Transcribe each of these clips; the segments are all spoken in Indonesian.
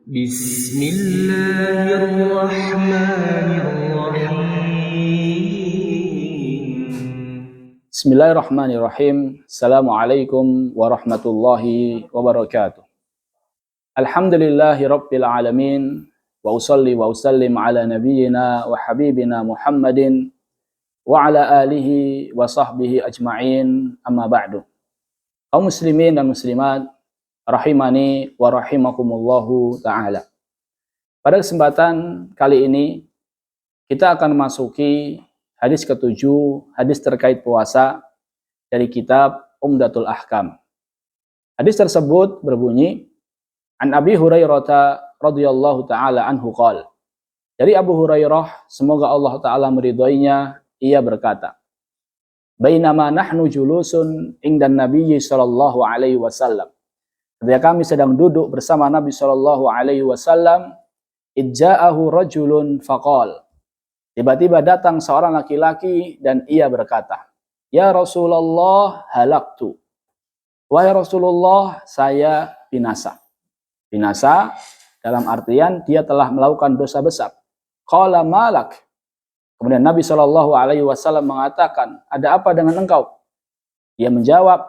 بسم الله الرحمن الرحيم. Bismillahirrahmanirrahim. Assalamualaikum warahmatullahi wabarakatuh. Alhamdulillahi rabbil alamin. Wa usalli wa usallim ala nabiyyina wa habibina Muhammadin wa ala alihi wa sahbihi ajma'in, amma ba'du. Kaum muslimin dan muslimat rahimani wa rahimakumullahu ta'ala. Pada kesempatan kali ini kita akan memasuki hadis ke-7, hadis terkait puasa dari kitab Umdatul Ahkam. Hadis tersebut berbunyi, An Abi Hurairah radhiyallahu taala anhu qala. Dari Abu Hurairah, semoga Allah taala meridhoinya, ia berkata, Bainama nahnu julusun indan Nabiyyi sallallahu alaihi wasallam. Ketika kami sedang duduk bersama Nabi sallallahu alaihi wasallam, idja'ahu rajulun faqala. Tiba-tiba datang seorang laki-laki dan ia berkata, Ya Rasulullah halaktu. Wahai Rasulullah, saya binasa. Binasa dalam artian dia telah melakukan dosa besar. Qala malak. Kemudian Nabi SAW mengatakan, ada apa dengan engkau? Dia menjawab,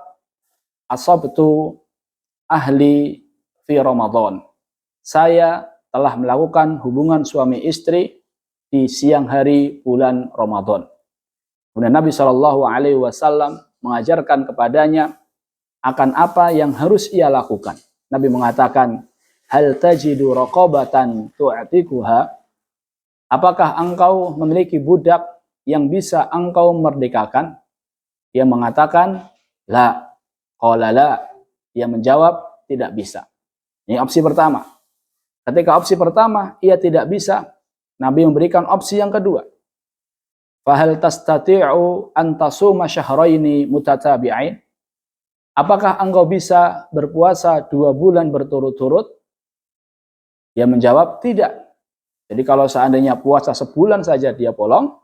asabtu ahli fi Ramadan. Saya telah melakukan hubungan suami istri di siang hari bulan Ramadan. Kemudian Nabi SAW mengajarkan kepadanya akan apa yang harus ia lakukan. Nabi mengatakan, hal tajidu raqabatan tu'tikuha? Apakah engkau memiliki budak yang bisa engkau merdekakan? Dia mengatakan, la. Qala la. Dia menjawab, tidak bisa. Ini opsi pertama. Ketika opsi pertama, ia tidak bisa, Nabi memberikan opsi yang kedua. Fahal tastati'u an tasuma syahraini mutatabi'ain? Apakah engkau bisa berpuasa 2 bulan berturut-turut? Dia menjawab, tidak. Jadi kalau seandainya puasa sebulan saja dia bolong,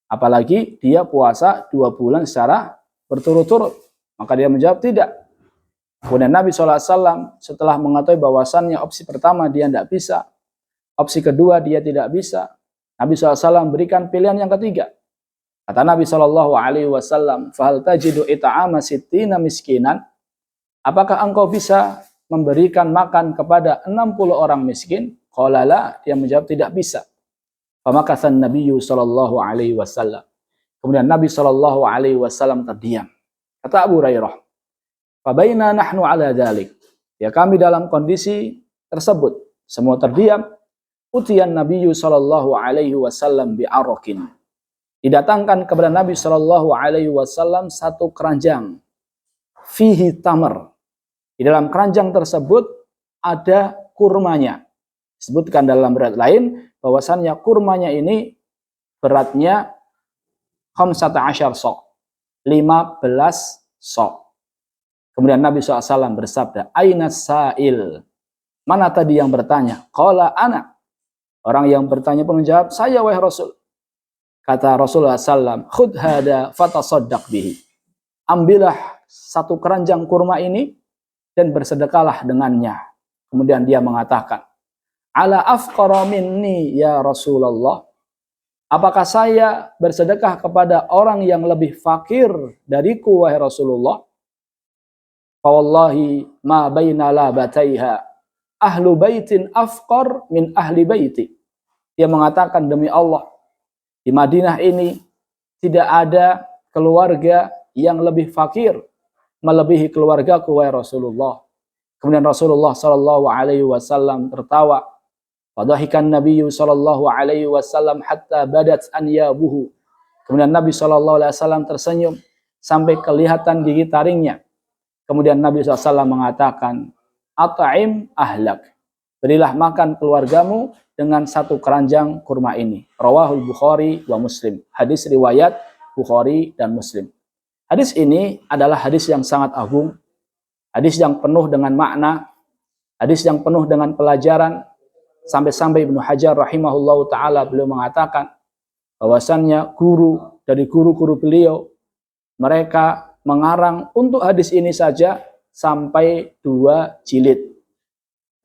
apalagi dia puasa 2 bulan secara berturut-turut. Maka dia menjawab, tidak. Kemudian Nabi SAW setelah mengetahui bahwasannya opsi pertama dia tidak bisa, opsi kedua dia tidak bisa, Nabi SAW berikan pilihan yang ketiga. Kata Nabi SAW, fahal tajidu ita'ama sittina miskinan? Apakah engkau bisa memberikan makan kepada 60 orang miskin? Qala la. Dia menjawab, tidak bisa. Famakathan Nabiyyu SAW. Kemudian Nabi SAW terdiam. Kata Abu Hurairah, fabaina nahnu ala dzalik. Ya, kami dalam kondisi tersebut, semua terdiam. Utiyan Nabiyyu sallallahu alaihi wasallam bi'arakin. Didatangkan kepada Nabi sallallahu alaihi wasallam satu keranjang fihi tamar. Di dalam keranjang tersebut ada kurmanya. Disebutkan dalam berat lain bahwasannya kurmanya ini beratnya 15 sok, 15 sok. Kemudian Nabi SAW bersabda, Aina sa'il? Mana tadi yang bertanya? Qala ana. Orang yang bertanya pun menjawab, saya wahai Rasul. Kata Rasulullah SAW, khudh hada fatasaddaq bihi. Ambillah satu keranjang kurma ini dan bersedekahlah dengannya. Kemudian dia mengatakan, ala afqara minni ya Rasulullah. Apakah saya bersedekah kepada orang yang lebih fakir dariku wahai Rasulullah? Fawallahi ma baina labataiha ahlu baitin afqar min ahli baiti. Dia mengatakan, demi Allah, di Madinah ini tidak ada keluarga yang lebih fakir melebihi keluargaku wahai Rasulullah. Kemudian Rasulullah sallallahu alaihi wasallam tertawa. Fadhahikan Nabiyyu sallallahu alaihi wasallam hatta badat anyabuhu. Kemudian Nabi sallallahu alaihi wasallam tersenyum sampai kelihatan gigi taringnya. Kemudian Nabi SAW mengatakan, at'im ahlak. Berilah makan keluargamu dengan satu keranjang kurma ini. Rawahul Bukhari wa Muslim. Hadis riwayat Bukhari dan Muslim. Hadis ini adalah hadis yang sangat agung. Hadis yang penuh dengan makna. Hadis yang penuh dengan pelajaran. Sampai-sampai Ibnu Hajar rahimahullahu ta'ala beliau mengatakan bahwasannya guru dari guru-guru beliau, mereka mengarang untuk hadis ini saja sampai 2 jilid.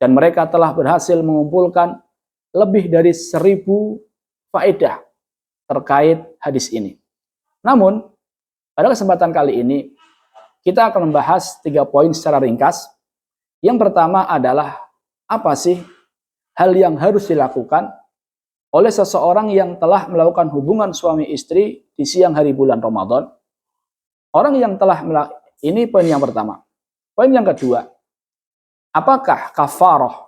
Dan mereka telah berhasil mengumpulkan lebih dari 1000 faedah terkait hadis ini. Namun, pada kesempatan kali ini, kita akan membahas 3 poin secara ringkas. Yang pertama adalah, apa sih hal yang harus dilakukan oleh seseorang yang telah melakukan hubungan suami istri di siang hari bulan Ramadan? Orang yang telah melakukan, ini poin yang pertama. Poin yang kedua, apakah kafarah,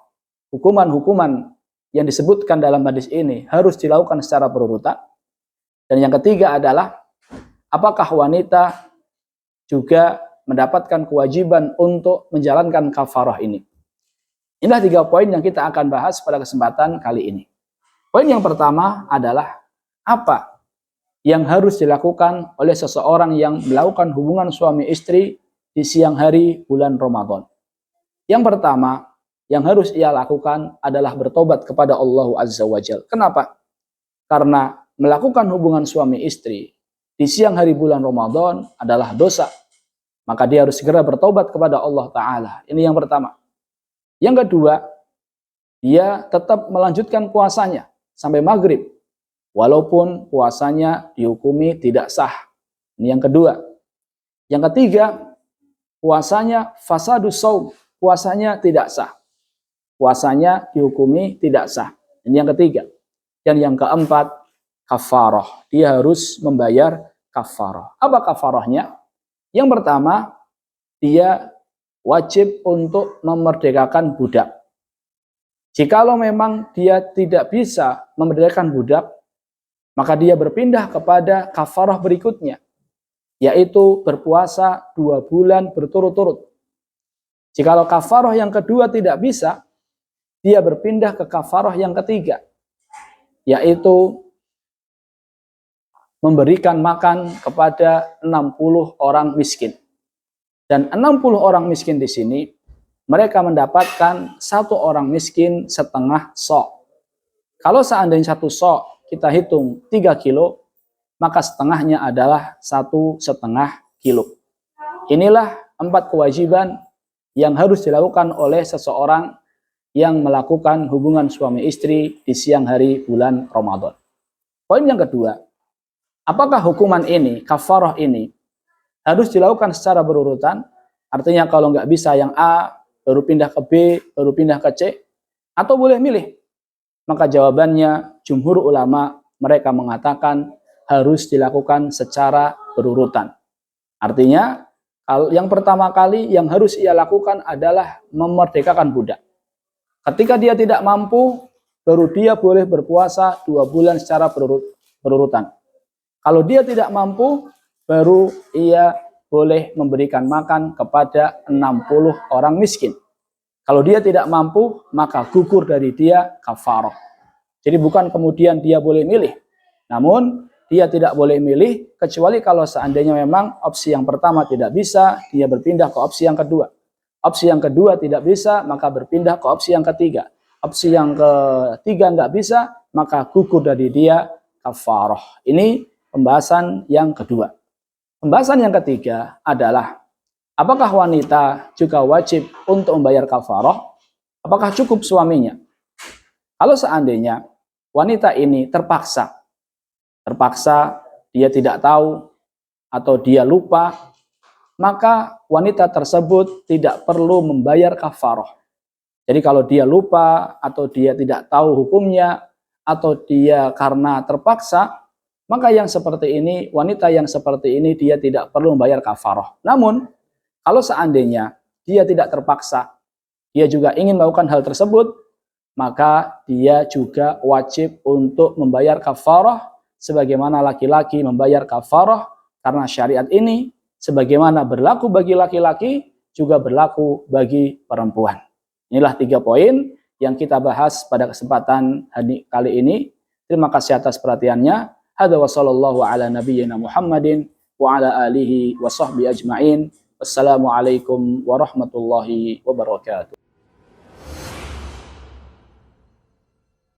hukuman-hukuman yang disebutkan dalam hadis ini harus dilakukan secara berurutan? Dan yang ketiga adalah, apakah wanita juga mendapatkan kewajiban untuk menjalankan kafarah ini? Inilah 3 poin yang kita akan bahas pada kesempatan kali ini. Poin yang pertama adalah, apa yang harus dilakukan oleh seseorang yang melakukan hubungan suami istri di siang hari bulan Ramadan? Yang pertama, yang harus ia lakukan adalah bertobat kepada Allah Azza wa Jalla. Kenapa? Karena melakukan hubungan suami istri di siang hari bulan Ramadan adalah dosa. Maka dia harus segera bertobat kepada Allah Ta'ala. Ini yang pertama. Yang kedua, dia tetap melanjutkan puasanya sampai maghrib, walaupun puasanya dihukumi tidak sah. Ini yang kedua. Yang ketiga, puasanya fasadus shaum, puasanya tidak sah. Puasanya dihukumi tidak sah. Ini yang ketiga. Dan yang keempat, kafarah. Dia harus membayar kafarah. Apa kafarahnya? Yang pertama, dia wajib untuk memerdekakan budak. Jikalau memang dia tidak bisa memerdekakan budak, maka dia berpindah kepada kafarah berikutnya, yaitu berpuasa 2 bulan berturut-turut. Jikalau kafarah yang kedua tidak bisa, dia berpindah ke kafarah yang ketiga, yaitu memberikan makan kepada 60 orang miskin. Dan 60 orang miskin di sini, mereka mendapatkan 1 orang miskin setengah sok. Kalau seandainya 1 sok kita hitung 3 kilo, maka setengahnya adalah 1,5 kilo. Inilah 4 kewajiban yang harus dilakukan oleh seseorang yang melakukan hubungan suami istri di siang hari bulan Ramadan. Poin yang kedua, apakah hukuman ini, kafarah ini, harus dilakukan secara berurutan? Artinya kalau nggak bisa yang A, baru pindah ke B, baru pindah ke C, atau boleh milih? Maka jawabannya, jumhur ulama mereka mengatakan harus dilakukan secara berurutan. Artinya, yang pertama kali yang harus ia lakukan adalah memerdekakan budak. Ketika dia tidak mampu, baru dia boleh berpuasa 2 bulan secara berurutan. Kalau dia tidak mampu, baru ia boleh memberikan makan kepada 60 orang miskin. Kalau dia tidak mampu, maka gugur dari dia kafarah. Jadi bukan kemudian dia boleh milih. Namun, dia tidak boleh milih, kecuali kalau seandainya memang opsi yang pertama tidak bisa, dia berpindah ke opsi yang kedua. Opsi yang kedua tidak bisa, maka berpindah ke opsi yang ketiga. Opsi yang ketiga nggak bisa, maka gugur dari dia kafarah. Ini pembahasan yang kedua. Pembahasan yang ketiga adalah, apakah wanita juga wajib untuk membayar kafarah? Apakah cukup suaminya? Kalau seandainya wanita ini terpaksa dia tidak tahu atau dia lupa, maka wanita tersebut tidak perlu membayar kafarah. Jadi kalau dia lupa atau dia tidak tahu hukumnya atau dia karena terpaksa, maka yang seperti ini, wanita yang seperti ini dia tidak perlu membayar kafarah. Namun, kalau seandainya dia tidak terpaksa, dia juga ingin melakukan hal tersebut, maka dia juga wajib untuk membayar kafarah sebagaimana laki-laki membayar kafarah, karena syariat ini sebagaimana berlaku bagi laki-laki juga berlaku bagi perempuan. Inilah 3 poin yang kita bahas pada kesempatan kali ini. Terima kasih atas perhatiannya. Hadza wa sallallahu ala nabiyyina Muhammadin wa ala alihi wa sahbihi ajma'in. Wassalamualaikum warahmatullahi wabarakatuh.